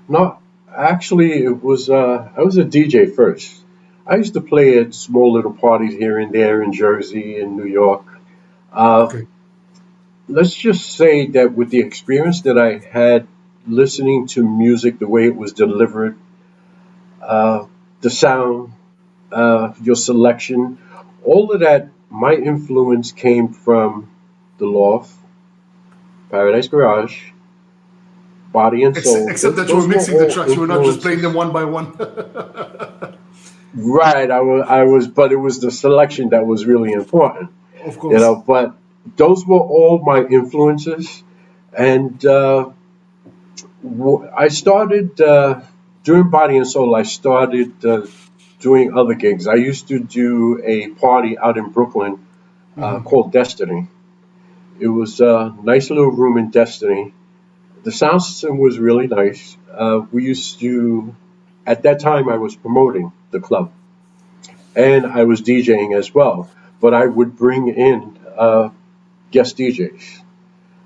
No, actually, it was I was a DJ first. I used to play at small little parties here and there in Jersey and New York. Uh, Okay. let's just say that with the experience that I had listening to music, the way it was delivered, uh, the sound, your selection, all of that, my influence came from the Loft, Paradise Garage, Body and Soul. Except that you were Those were mixing the all tracks, you were not just playing them influences. one by one. Right, but it was the selection that was really important, Of you know. course. But those were all my influences, and I started during Body and Soul. I started doing other gigs. I used to do a party out in Brooklyn Hmm. called Destiny. It was a nice little room in Destiny. The sound system was really nice. We used to, at that time, I was promoting the club and I was DJing as well. But I would bring in guest DJs.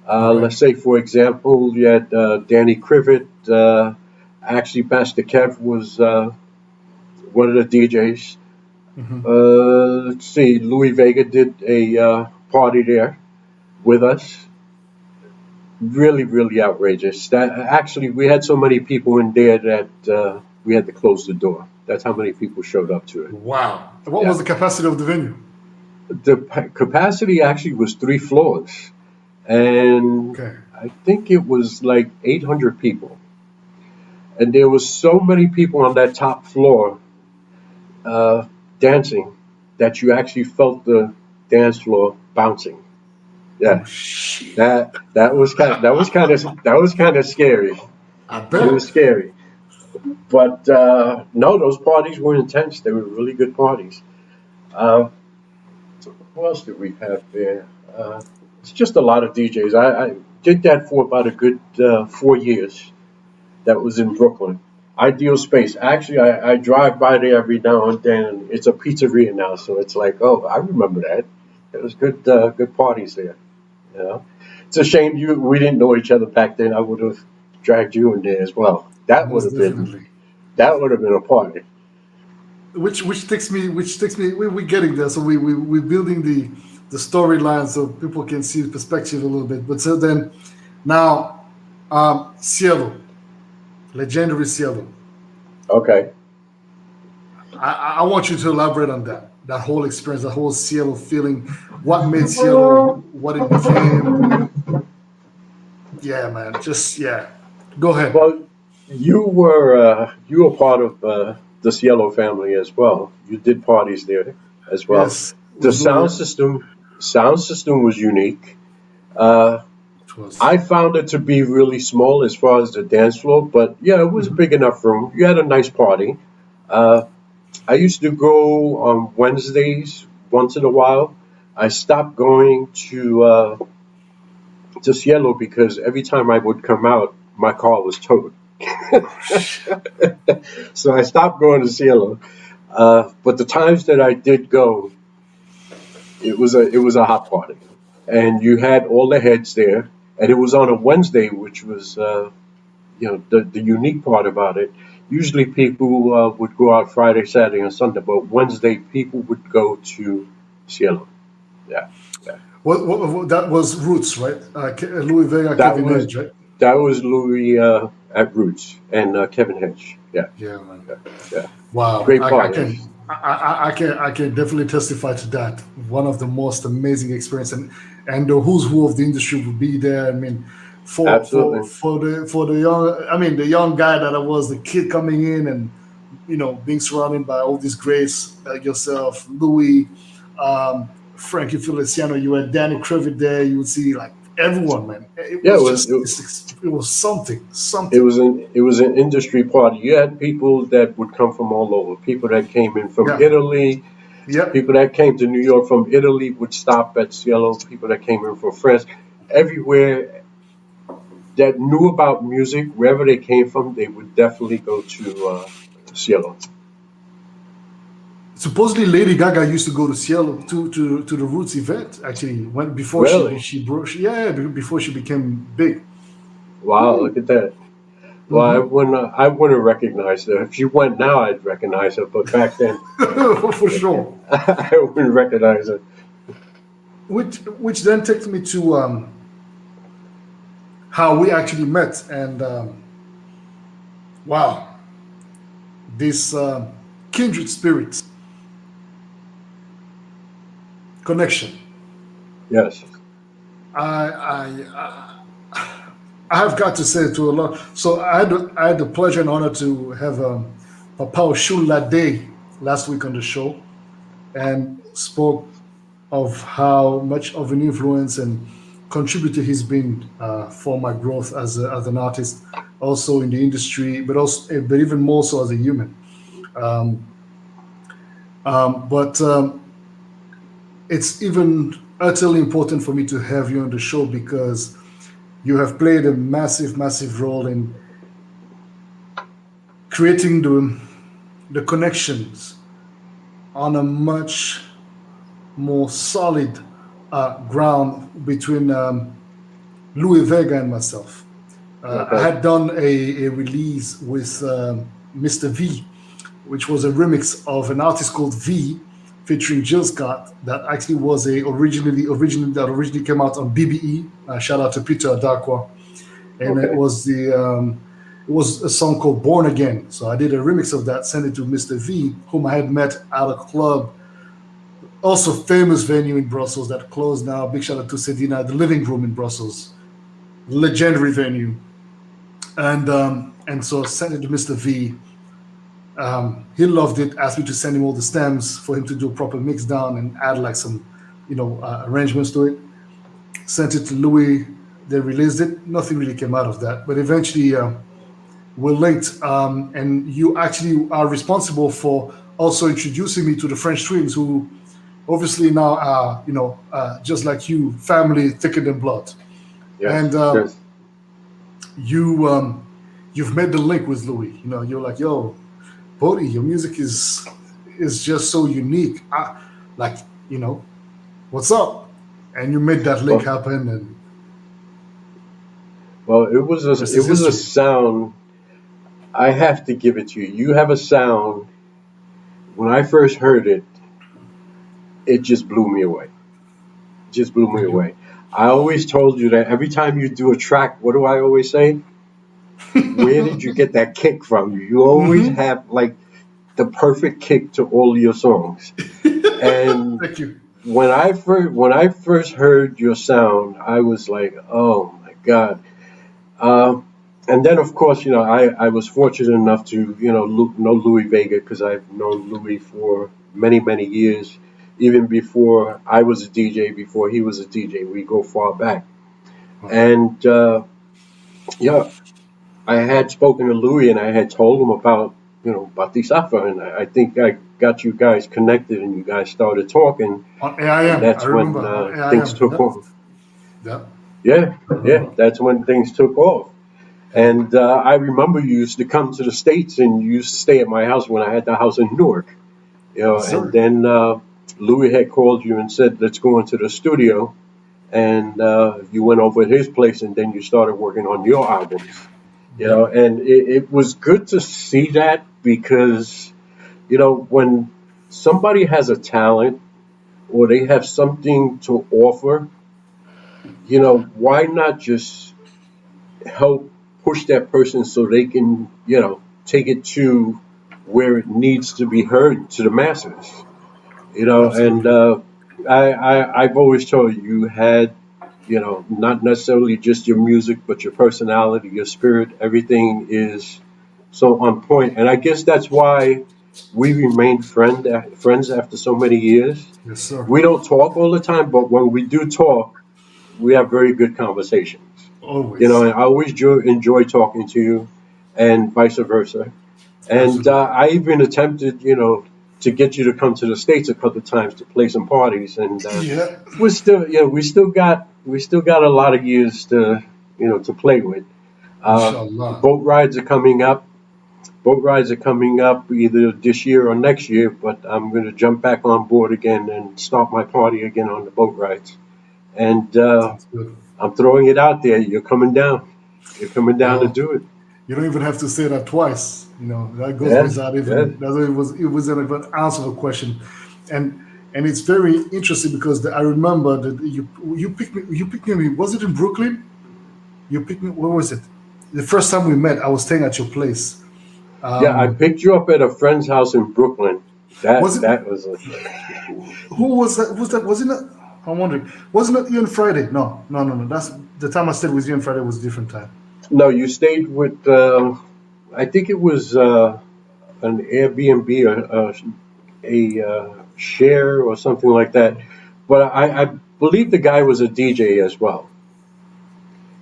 All right. Let's say, for example, you had Danny Krivet. Actually, Pastor Kev was one of the DJs. Hmm. Let's see, Louis Vega did a party there with us. Really, really outrageous. That actually, we had so many people in there that we had to close the door. That's how many people showed up to it. Wow. What Yeah, was the capacity of the venue? the capacity actually was 3 floors, and Okay. I think it was like 800 people. And there was so many people on that top floor uh, dancing that you actually felt the dance floor bouncing. Oh Yeah, shit. that was kind of scary. I It bet. was scary. But no, those parties were intense. They were really good parties. Uh, what else did we have there? It's just a lot of DJs. I did that for about a good 4 years. That was in Brooklyn. Ideal Space. Actually, I drive by there every now and then. It's a pizzeria now, so it's like, oh, I remember that. It was good parties there. You know, it's a shame we didn't know each other back then. I would have dragged you in there as well. That would Most have been definitely. that would have been a party. Which takes me we're getting there. So we're building the storyline so people can see the perspective a little bit. But so then now Cielo, legendary Cielo. Okay. I want you to elaborate on that whole experience, that whole Cielo feeling, what made Cielo what it became. Yeah, man. Just yeah. Go ahead. Well, you were part of the Cielo family as well. You did parties there as well. Yes, it The was Louis. sound system was unique. Uh, It was. I found it to be really small as far as the dance floor, but yeah, it was a Mhm. big enough room. You had a nice party. Uh, I used to go on Wednesdays once in a while. I stopped going to Cielo because every time I would come out, my car was towed. Oh, shit. So I stopped going to Cielo. But the times that I did go, it was a hot party, and you had all the heads there, and it was on a Wednesday, which was the unique part about it. Usually people would go out Friday, Saturday, and Sunday, but Wednesday people would go to Cielo. Yeah, yeah. That was Roots, right? Louis Vega, That Kevin was Edge, right? that was Louis at Roots and Kevin Hedge. Yeah, Yeah, man. yeah, yeah. Wow, Great parties. I can definitely testify to that. One of the most amazing experience, and the who's who of the industry would be there. I mean, for for Absolutely. for the young, I mean, the young guy that I was, the kid coming in, and being surrounded by all these greats like yourself, Louis, Frankie Feliciano. You had Danny Krivit there. You would see like everyone, man. It Yeah, was just it was it something. was an industry party. You had people that would come from all over. People that came in from Yeah. Italy, Yep. people that came to New York from Italy would stop at Cielo. People that came in from France, everywhere that knew about music, wherever they came from, they would definitely go to Cielo. Supposedly, Lady Gaga used to go to Cielo to the Roots event. Actually, when before Really? she broke, yeah, before she became big. Wow, look at that. Well, I wouldn't recognize her. If she went now, I'd recognize her. But back then, For sure. I wouldn't recognize her. Which then takes me to how we actually met, and wow, this kindred spirits connection. Yes. I have got to say to a lot. So I had the pleasure and honor to have Papa Shulade last week on the show, and spoke of how much of an influence and contributor he's been for my growth as an artist, also in the industry, but even more so as a human. Um, but it's even utterly important for me to have you on the show because you have played a massive, massive role in creating the connections on a much more solid ground between Louis Vega and myself. I Okay. had done a release with Mr. V, which was a remix of an artist called V featuring Jill Scott that actually was originally came out on BBE. Shout out to Peter Adakwa, and Okay. it was a song called Born Again. So I did a remix of that, sent it to Mr. V, whom I had met at a club, also famous venue in Brussels that closed now. Big shout out to Sedina, the Living Room in Brussels, legendary venue. And so I sent it to Mr. V. He loved it. Asked me to send him all the stems for him to do a proper mix down and add like some, arrangements to it. Sent it to Louis. They released it. Nothing really came out of that, but eventually we're linked. And you actually are responsible for also introducing me to the French twins, who obviously now are, just like you, family thicker than blood. Yes. And Yes. you've made the link with Louis. You're like, yo, Bodhi, your music is just so unique. Like, what's up? And you made that link Well, happen, and well, this it is was a history. sound. I have to give it to you. You have a sound. When I first heard it, it just blew me away. Just blew me Thank you. away. I always told you that every time you do a track, what do I always say? Where did you get that kick from? You always Hmm. have like the perfect kick to all your songs. And Thank you. when I first heard your sound, I was like, oh my god. Um, and then of course, I was fortunate enough to know Louis Vega because I've known Louis for many years, even before I was a DJ, before he was a DJ. We go far back, Wow. and yeah, I had spoken to Louis and I had told him about Boddhi Satva, and I think I got you guys connected and you guys started talking, On and AIM, I that's remember when on things AIM. took Yep. off. Yep. Yeah, I yeah, remember. that's when things took off. Yep. And I remember you used to come to the States and you used to stay at my house when I had the house in Newark. Yes, And sir. then Louis had called you and said, let's go into the studio. And you went over to his place and then you started working on your albums. Yep. And it was good to see that because, when somebody has a talent or they have something to offer, why not just help push that person so they can, take it to where it needs to be heard to the masses, and Absolutely. I've always told you you had, not necessarily just your music, but your personality, your spirit, everything is so on point. And I guess that's why we remain friends after so many years. Yes, sir. We don't talk all the time, but when we do talk, we have very good conversations. Always. And I always enjoy talking to you, and vice versa. And Absolutely. I even attempted, to get you to come to the States a couple of times to play some parties, and Yeah. we still got a lot of years to, to play with. Inshallah. Boat rides are coming up. Boat rides are coming up either this year or next year, but I'm going to jump back on board again and start my party again on the boat rides. And Sounds good. I'm throwing it out there. You're coming down. You're coming down to Well, do it. You don't even have to say that twice. That goes Yes, without yes. even. That's it wasn't even an answer the question, and and it's very interesting because I remember that you picked me. Was it in Brooklyn? You picked me. Where was it? The first time we met, I was staying at your place. Yeah, I Um, picked you up at a friend's house in Brooklyn. was it? That was a, Who was that? Was that? Wasn't it? I'm wondering. Wasn't it you and Friday? No, no, no, no. That's the time I stayed with you and Friday was a different time. no. You stayed with. I think it was an Airbnb, a share or something like that. But I believe the guy was a DJ as well.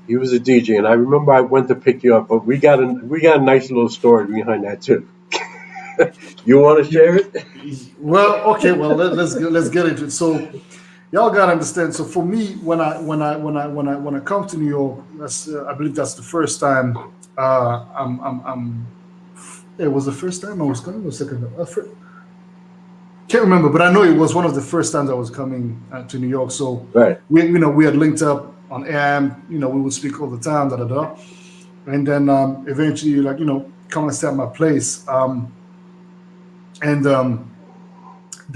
He was a DJ, and I remember I went to pick you up. But we got a nice little story behind that too. You want to share it? Well, okay. Well, let's get into it. So, y'all gotta understand. So, for me, when I come to New York, I believe that's the first time. It was the first time I was coming, or second time. Can't remember, but I know it was one of the first times I was coming to New York. So Right. we had linked up on AM. We would speak all the time, da da da. And then eventually, come and stay at my place. And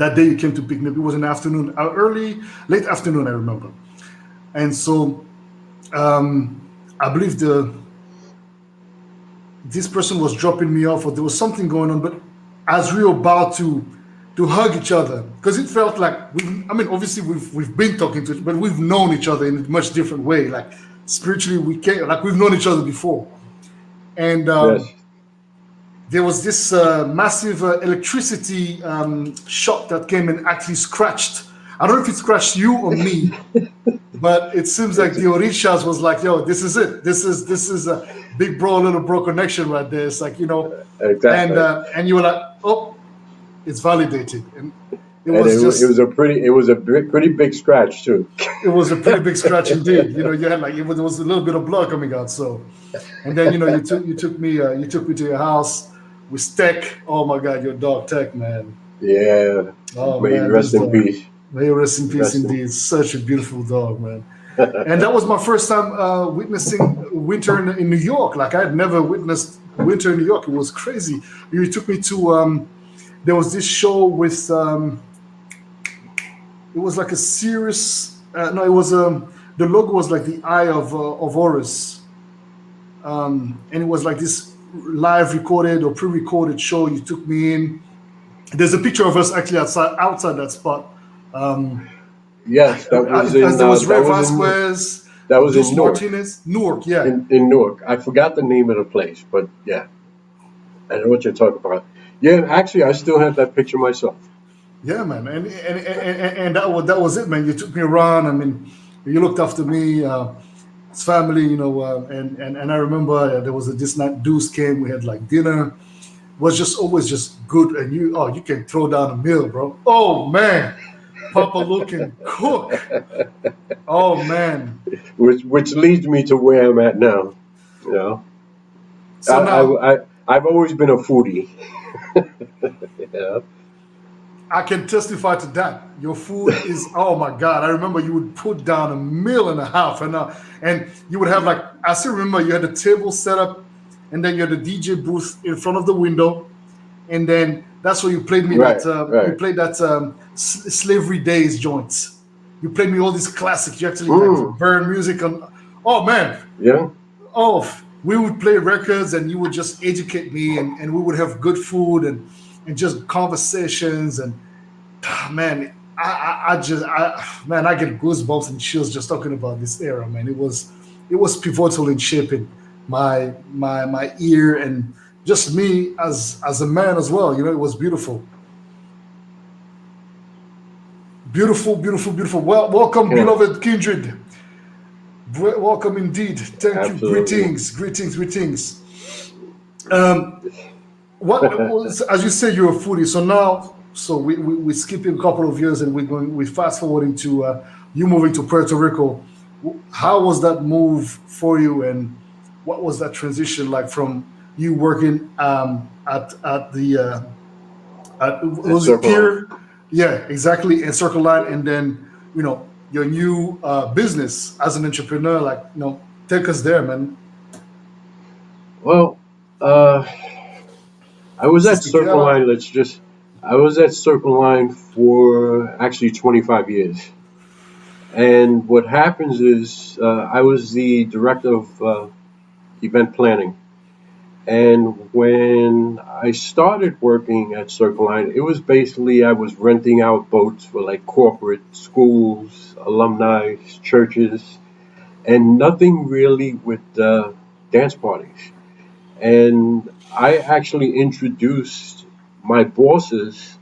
that day you came to pick me up. It was an afternoon, late afternoon, I remember. And so I believe this person was dropping me off, or there was something going on. But as we were about to hug each other, because it felt like obviously we've been talking to each, but we've known each other in a much different way. Like spiritually, we can't, like we've known each other before, and Yes. there was this massive electricity shock that came and actually scratched. I don't know if it scratched you or me, but it seems like the Orishas was like, "Yo, this is it. This is a big bro, little bro connection right there." It's like Exactly. and you were like, "Oh, it's validated," and it And was just it was a pretty big scratch too. it was a pretty big scratch indeed. You had like there was a little bit of blood coming out. So, and then you took me to your house with Tech. Oh my God, your dog Tech, man. Yeah. Oh May you man, rest this in dog. peace. May you rest in peace Rest in indeed. Such a beautiful dog, man. And that was my first time witnessing winter in New York. Like I had never witnessed winter in New York. It was crazy. You took me to there was this show with it was like a serious no, it was the logo was like the eye of Horus, and it was like this live recorded or pre-recorded show. You took me in. There's a picture of us actually outside that spot. Yes, that was As in there was Ray that was in Vasquez, that was Deuce in Newark. Martinez, Newark, yeah. In Newark. I forgot the name of the place, but yeah, I know what you're talking about. Yeah, actually, I still have that picture myself. Yeah, man, and that was it, man. You took me around. I mean, you looked after me, his family, and I remember there was this night Deuce came. We had like dinner. Was just always just good, and you can throw down a meal, bro. Oh man, Papa Luke can cook. Oh man. Which leads me to where I'm at now. You know, So now I've always been a foodie. Yeah. I can testify to that. Your food is, oh my God. I remember you would put down a meal and a half, and you would have like, I still remember you had a table set up, and then you had a DJ booth in front of the window, and then that's where you played me Right, you right. played that Slavery Days joints. You played me all these classics. You actually like Mm, burn music on. Oh man, yeah. we would play records and you would just educate me, and we would have good food and just conversations and man, I get goosebumps and chills just talking about this era, man. It was pivotal in shaping my ear and just me as a man as well. It was beautiful, beautiful, beautiful, beautiful. Well, welcome, Yeah, beloved kindred. Welcome indeed. Thank you. absolutely. Greetings, greetings, greetings. Um, as you say, you're a foodie. So now, we're skipping a couple of years and we fast forwarding to you moving to Puerto Rico. How was that move for you, and what was that transition like from you working at the At was it Circle Line. Pier? Yeah, exactly, and Circle Line, and then your new business as an entrepreneur. Like take us there, man. Well, uh, I was Si at c'est clair, Circle là. Line. I was at Circle Line for actually 25 years. And what happens is, I was the director of event planning. And when I started working at Circle Line, it was basically I was renting out boats for like corporate schools, alumni, churches, and nothing really with dance parties. And I actually introduced my bosses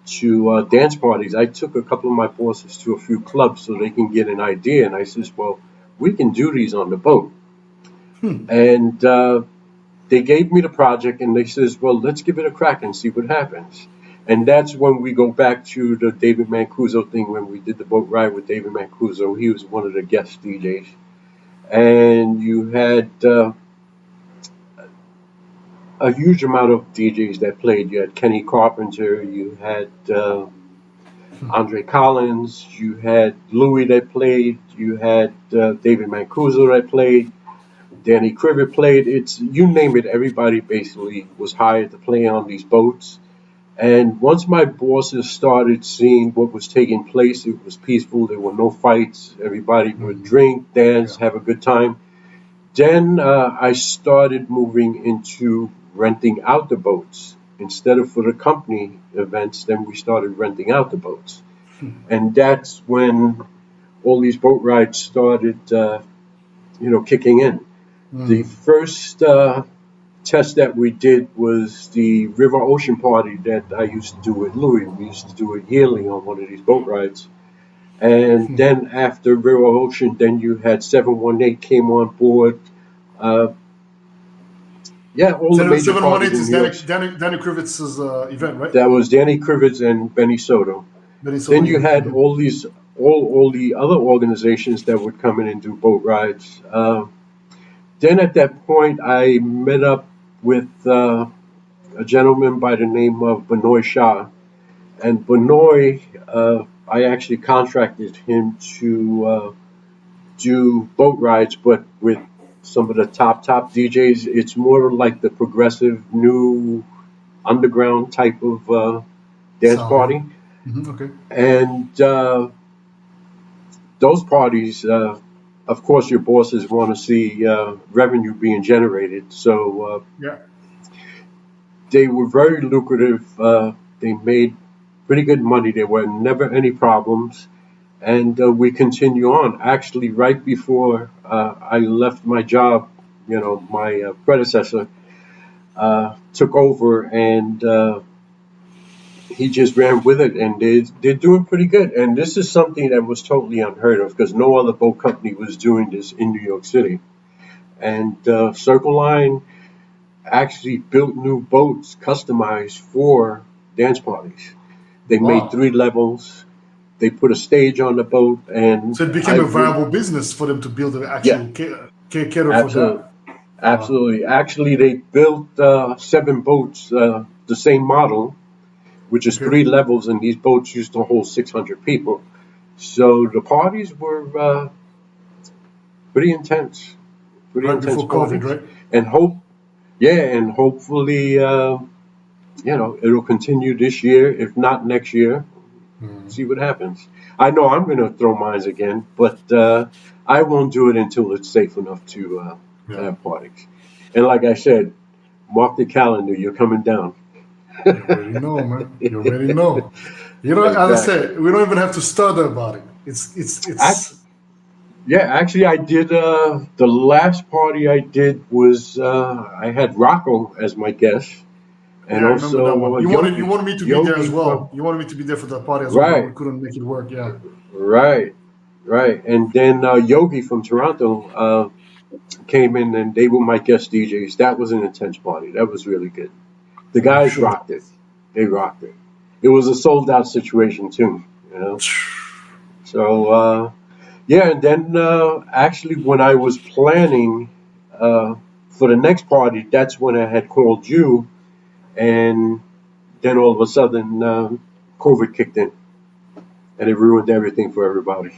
to dance parties. I took a couple of my bosses to a few clubs so they can get an idea. And I says, well, we can do these on the boat. And they gave me the project and they says, well, let's give it a crack and see what happens. And that's when we go back to the David Mancuso thing when we did the boat ride with David Mancuso. He was one of the guest DJs. And you had a huge amount of DJs that played. You had Kenny Carpenter, you had Andre Collins, you had Louis that played, you had David Mancuso that played, Danny Crivet played. It's you name it. Everybody basically was hired to play on these boats. And once my bosses started seeing what was taking place, it was peaceful. There were no fights. Everybody would drink, dance, Yeah. have a good time. Then I started moving into renting out the boats instead of for the company events. Then we started renting out the boats, and that's when all these boat rides started, kicking in. The first test that we did was the River Ocean Party that I used to do with Louis. We used to do it yearly on one of these boat rides. And then after River Ocean, then you had 718 came on board. Uh, yeah, all the major 718 parties in is New York. Danny Krivitz's event, right? That was Danny Krivitz and Benny Soto. Minnesota, Then you yeah. had all the other organizations that would come in and do boat rides. Then at that point, I met up with a gentleman by the name of Benoit Shah. And Benoit, I actually contracted him to do boat rides, but with some of the top DJs. It's more like the progressive, new, underground type of dance Sound, party. yeah. Okay. And those parties, of course, your bosses want to see revenue being generated. So Yeah. they were very lucrative. They made pretty good money. There were never any problems. And we continue on. Actually, right before I left my job, my predecessor took over and he just ran with it. And they're doing pretty good. And this is something that was totally unheard of because no other boat company was doing this in New York City. And Circle Line actually built new boats customized for dance parties. They made Wow. 3 levels. They put a stage on the boat, and So it became a viable business for them to build an yeah, actual cater for absolutely, that. Wow. absolutely. Actually, they built 7 boats, the same model, which is Okay. 3 levels, and these boats used to hold 600 people. So the parties were pretty intense, pretty Right intense before COVID, parties, right? and and hopefully, it'll continue this year, if not next year. See what happens. I know I'm going to throw mines again, but I won't do it until it's safe enough to Yeah. have parties. And like I said, mark the calendar. You're coming down. You already know, man. You already know. You know, as I Exactly. said, we don't even have to stutter about it. Act, yeah, actually, I did. The last party I did was I had Rocco as my guest, and Yeah, I remember that also one. You wanted me to be there Yogi as from well. You wanted me to be there for that party as well, but we right, couldn't make it work. Yeah. right, right, and then Yogi from Toronto came in and they were my guest DJs. That was an intense party. That was really good. The I'm guys sure. rocked it. They rocked it. It was a sold out situation too, you know. So yeah, and then actually when I was planning uh, for the next party, that's when I had called you, and then all of a sudden COVID kicked in, and it ruined everything for everybody.